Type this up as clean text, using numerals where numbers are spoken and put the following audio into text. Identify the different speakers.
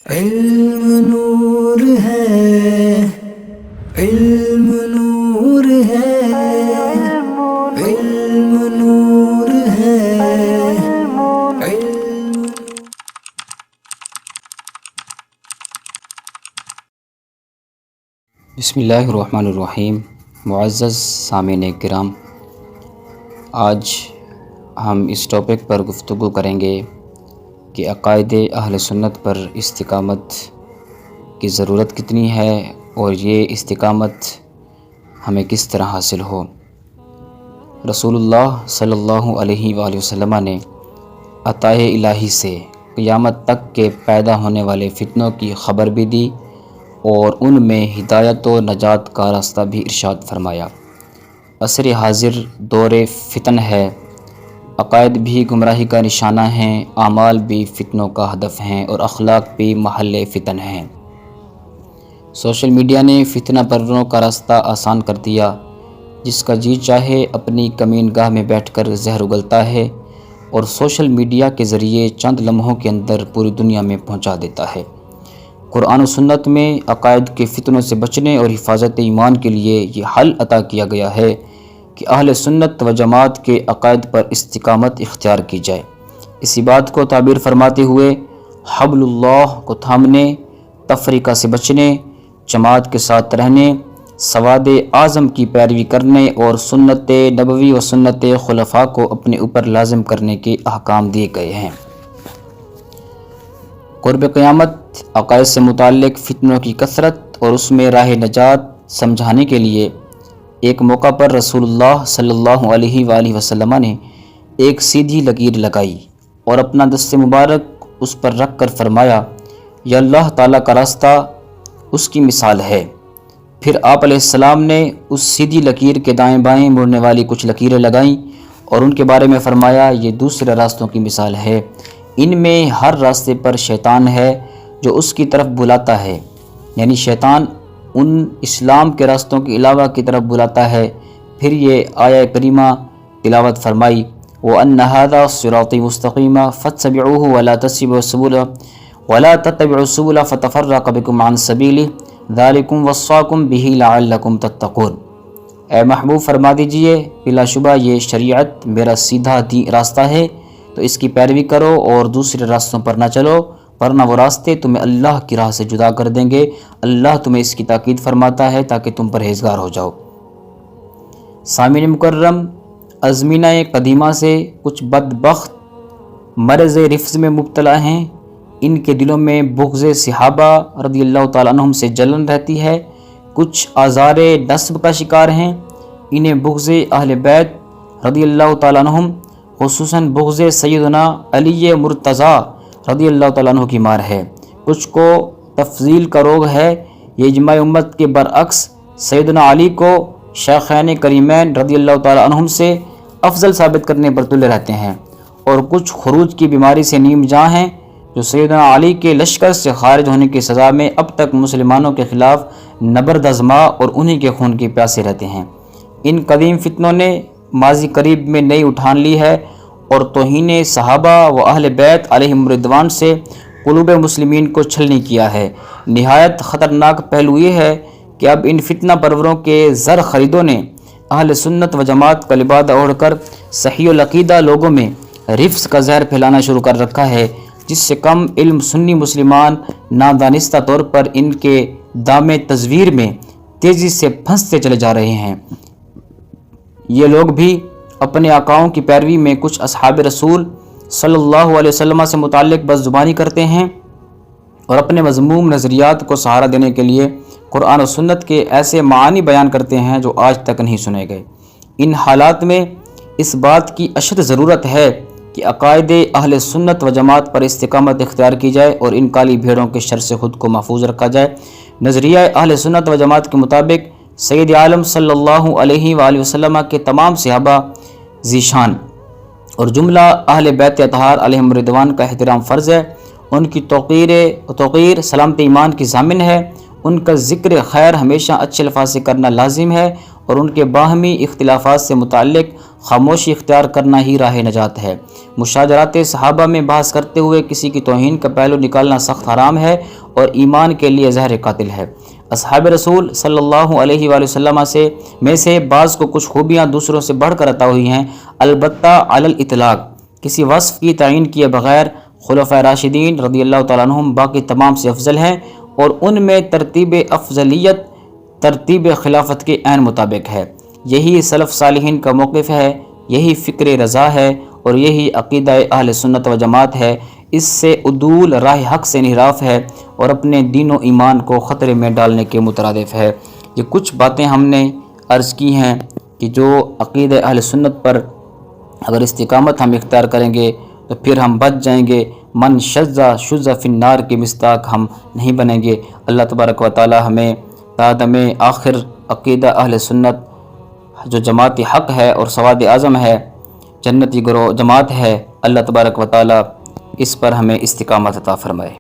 Speaker 1: علم نور ہے، علم نور ہے، علم نور ہے، علم۔
Speaker 2: بسم اللہ الرحمن الرحیم۔ معزز سامعین کرام، آج ہم اس ٹاپک پر گفتگو کریں گے کہ عقائد اہل سنت پر استقامت کی ضرورت کتنی ہے اور یہ استقامت ہمیں کس طرح حاصل ہو۔ رسول اللہ صلی اللہ علیہ وآلہ وسلم نے عطائے الہی سے قیامت تک کے پیدا ہونے والے فتنوں کی خبر بھی دی اور ان میں ہدایت و نجات کا راستہ بھی ارشاد فرمایا۔ عصر حاضر دور فتن ہے، عقائد بھی گمراہی کا نشانہ ہیں، اعمال بھی فتنوں کا ہدف ہیں اور اخلاق بھی محل فتن ہیں۔ سوشل میڈیا نے فتنہ پروروں کا راستہ آسان کر دیا، جس کا جی چاہے اپنی کمین گاہ میں بیٹھ کر زہر اگلتا ہے اور سوشل میڈیا کے ذریعے چند لمحوں کے اندر پوری دنیا میں پہنچا دیتا ہے۔ قرآن و سنت میں عقائد کے فتنوں سے بچنے اور حفاظت ایمان کے لیے یہ حل عطا کیا گیا ہے کہ اہل سنت و جماعت کے عقائد پر استقامت اختیار کی جائے۔ اسی بات کو تعبیر فرماتے ہوئے حبل اللہ کو تھامنے، تفریقہ سے بچنے، جماعت کے ساتھ رہنے، سواد اعظم کی پیروی کرنے اور سنت نبوی و سنت خلفاء کو اپنے اوپر لازم کرنے کے احکام دیے گئے ہیں۔ قرب قیامت عقائد سے متعلق فتنوں کی کثرت اور اس میں راہ نجات سمجھانے کے لیے ایک موقع پر رسول اللہ صلی اللہ علیہ وآلہ وسلم نے ایک سیدھی لکیر لگائی اور اپنا دست مبارک اس پر رکھ کر فرمایا، یہ اللہ تعالیٰ کا راستہ اس کی مثال ہے۔ پھر آپ علیہ السلام نے اس سیدھی لکیر کے دائیں بائیں مڑنے والی کچھ لکیریں لگائیں اور ان کے بارے میں فرمایا، یہ دوسرے راستوں کی مثال ہے، ان میں ہر راستے پر شیطان ہے جو اس کی طرف بلاتا ہے، یعنی شیطان ان اسلام کے راستوں کے علاوہ کی طرف بلاتا ہے۔ پھر یہ آیہ کریمہ تلاوت فرمائی، وَأَنَّ هَذَا صِرَاطِي مُسْتَقِيمًا فَاتَّبِعُوهُ وَلَا تَتَّبِعُوا السُّبُلَ فَتَفَرَّقَ بِكُمْ عَنْ سَبِيلِهِ ذَلِكُمْ وَصَّاكُمْ بِهِ لَعَلَّكُمْ تَتَّقُونَ۔ اے محبوب فرما دیجئے، بلا شبہ یہ شریعت میرا سیدھا راستہ ہے، تو اس کی پیروی کرو اور دوسرے راستوں پر نہ چلو، ورنہ وہ راستے تمہیں اللہ کی راہ سے جدا کر دیں گے۔ اللہ تمہیں اس کی تاکید فرماتا ہے تاکہ تم پرہیزگار ہو جاؤ۔ سامعین مکرم، ازمینہ قدیمہ سے کچھ بدبخت مرض رفض میں مبتلا ہیں، ان کے دلوں میں بغض صحابہ رضی اللہ تعالیٰ عنہم سے جلن رہتی ہے، کچھ آزار نصب کا شکار ہیں، انہیں بغض اہل بیت رضی اللہ تعالیٰ عنہم خصوصاً بغض سیدنا علی مرتضیٰ رضی اللہ تعالیٰ عنہ کی مار ہے، کچھ کو تفضیل کا روگ ہے، یہ اجماع امت کے برعکس سیدنا علی کو شیخین کریمین رضی اللہ تعالیٰ عنہم سے افضل ثابت کرنے پر تلے رہتے ہیں، اور کچھ خروج کی بیماری سے نیم جاں ہیں جو سیدنا علی کے لشکر سے خارج ہونے کی سزا میں اب تک مسلمانوں کے خلاف نبرد آزما اور انہی کے خون کے پیاسے رہتے ہیں۔ ان قدیم فتنوں نے ماضی قریب میں نئی اٹھان لی ہے اور توہین صحابہ و اہل بیت علیہم رضوان سے قلوب مسلمین کو چھلنی کیا ہے۔ نہایت خطرناک پہلو یہ ہے کہ اب ان فتنہ پروروں کے زر خریدوں نے اہل سنت و جماعت کا لبادہ اوڑھ کر صحیح العقیدہ لوگوں میں رفض کا زہر پھیلانا شروع کر رکھا ہے، جس سے کم علم سنی مسلمان نادانستہ طور پر ان کے دام تزویر میں تیزی سے پھنستے چلے جا رہے ہیں۔ یہ لوگ بھی اپنے آقاؤں کی پیروی میں کچھ اصحاب رسول صلی اللہ علیہ وسلم سے متعلق بد زبانی کرتے ہیں اور اپنے مذموم نظریات کو سہارا دینے کے لیے قرآن و سنت کے ایسے معانی بیان کرتے ہیں جو آج تک نہیں سنے گئے۔ ان حالات میں اس بات کی اشد ضرورت ہے کہ عقائد اہل سنت و جماعت پر استقامت اختیار کی جائے اور ان کالی بھیڑوں کے شر سے خود کو محفوظ رکھا جائے۔ نظریہ اہل سنت و جماعت کے مطابق سید عالم صلی اللہ علیہ وآلہ وسلم کے تمام صحابہ ذیشان اور جملہ اہل بیت اطہار علیہم رضوان کا احترام فرض ہے، ان کی توقیر سلامت ایمان کی ضامن ہے، ان کا ذکر خیر ہمیشہ اچھے الفاظ سے کرنا لازم ہے اور ان کے باہمی اختلافات سے متعلق خاموشی اختیار کرنا ہی راہ نجات ہے۔ مشاجرات صحابہ میں بحث کرتے ہوئے کسی کی توہین کا پہلو نکالنا سخت حرام ہے اور ایمان کے لیے زہر قاتل ہے۔ اصحاب رسول صلی اللہ علیہ وآلہ وسلم میں سے بعض کو کچھ خوبیاں دوسروں سے بڑھ کر عطا ہوئی ہیں، البتہ علی الاطلاق کسی وصف کی تعین کیے بغیر خلفائے راشدین رضی اللہ تعالیٰ عنہم باقی تمام سے افضل ہیں، اور ان میں ترتیب افضلیت ترتیب خلافت کے عین مطابق ہے۔ یہی سلف صالحین کا موقف ہے، یہی فکر رضا ہے اور یہی عقیدہ اہل سنت و جماعت ہے۔ اس سے عدول راہ حق سے انحراف ہے اور اپنے دین و ایمان کو خطرے میں ڈالنے کے مترادف ہے۔ یہ کچھ باتیں ہم نے عرض کی ہیں کہ جو عقیدہ اہل سنت پر اگر استقامت ہم اختیار کریں گے تو پھر ہم بچ جائیں گے۔ من شذ فی النار کے مصداق ہم نہیں بنیں گے۔ اللہ تبارک و تعالی ہمیں تعدم آخر عقیدہ اہل سنت جو جماعت حق ہے اور سواد اعظم ہے، جنتی گروہ جماعت ہے، اللہ تبارک و تعالی اس پر ہمیں استقامت عطا فرمائے۔